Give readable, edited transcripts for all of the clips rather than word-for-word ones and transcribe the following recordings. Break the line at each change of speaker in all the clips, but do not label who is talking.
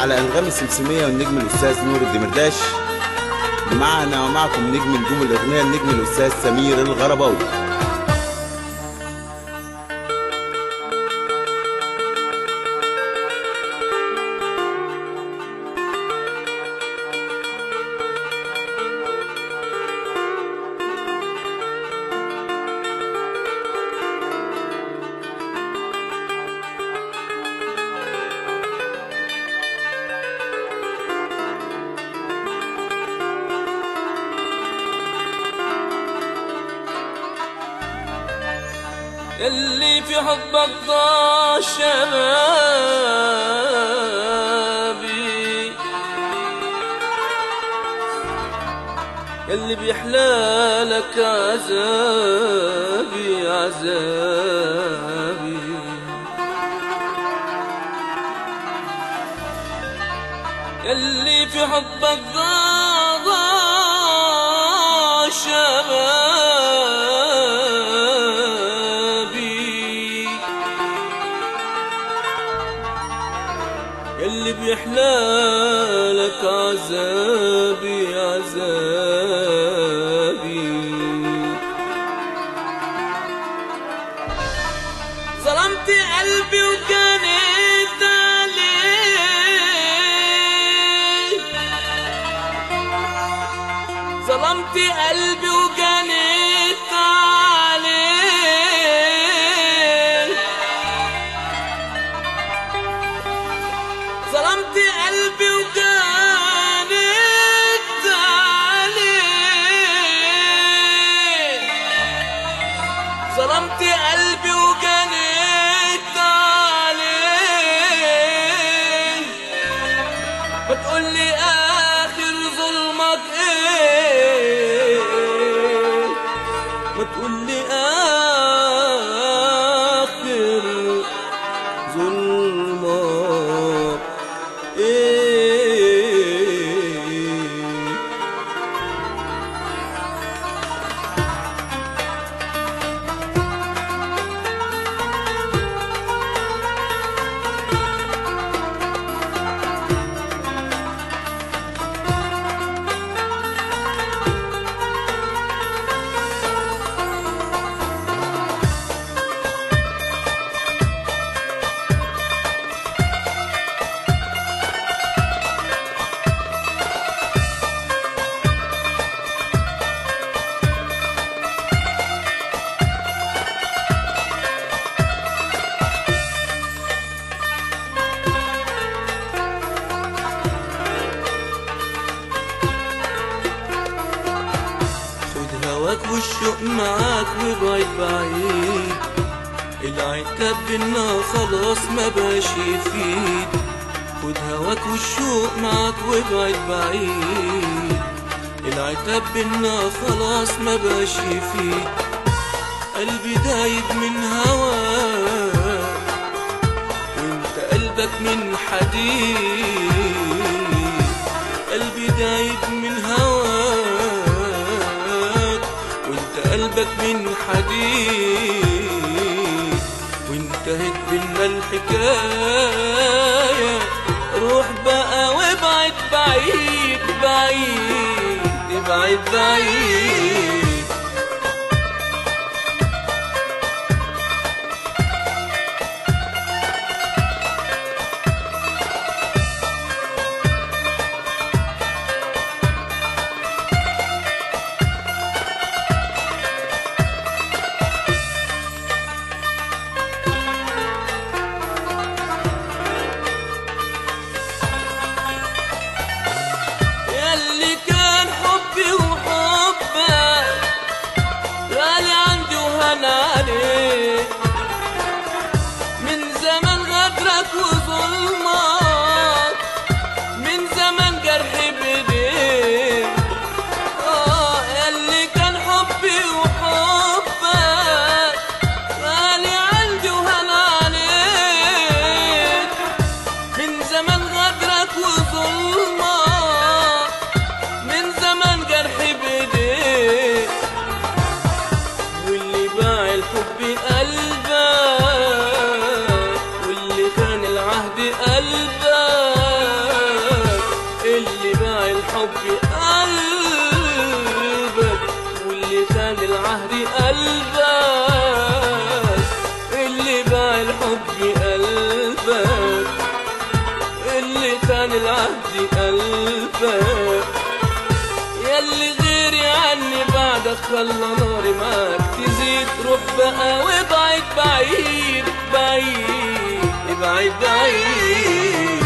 على أنغام السمسمية والنجم الأستاذ نور الدمرداش. معنا ومعكم نجم نجوم الأغنية النجم الأستاذ سمير الغرباوي.
يلي في حبك ضاع شبابي، يلي بيحلالك عذابي عذابي، يلي في حبك ضاع شبابي، يلي بيحلالك عذابي عذابي. ظلمت قلبي وكانت عليه، ظلمت قلبي وكانت عليه، ظلمت قلبي وكانت عليه، ظلمت قلبي وكانت عليه. بتقولي آخر ظلمك ايه، بتقولي آخر ظلمك ايه. هواك والشوق معاك وبعيد بعيد، العتاب بينا خلاص ما بقاش يفيد. خد هواك والشوق معاك وبعيد بعيد، العتاب بينا خلاص ما بقاش يفيد. قلبي دايب من هواك وانت قلبك من حديد، قلبي دايب من هواك قلبك من حديد، وانتهت بينا الحكاية. روح بقى وابعد بعيد بعيد، ابعد بعيد. يلي كان حبي وحبك العهد قلبك، اللي باع الحب قلبك، اللي خان العهد قلبك، ياللي غيري عني بعدك خلى ناري معاك تزيد. روح بقى وابعد بعيد بعيد، ابعد بعيد.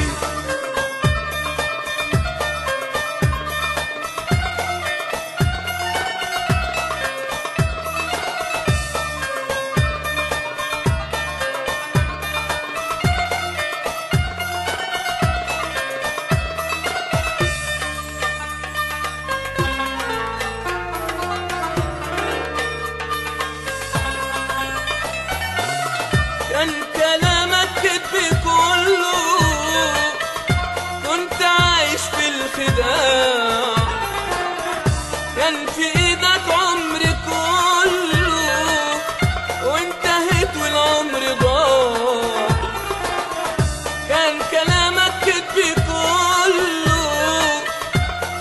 كان كلامك كدب كله، كنت عايش في الخداع، كان في ايدك عمري كله وانتهت والعمر ضاع. كان كلامك كدب كله،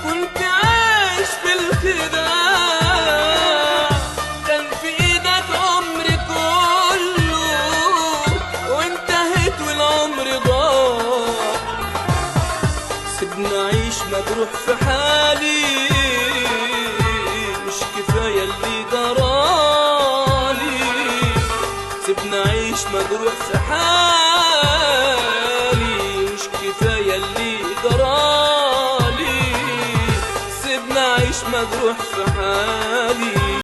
كنت عايش في الخداع، كان في ايدك عمري كله وانتهت والعمر ضاع. سيبني اعيش مجروح في حالي، مش كفايه اللي جرالي. سيبني اعيش مجروح في حالي،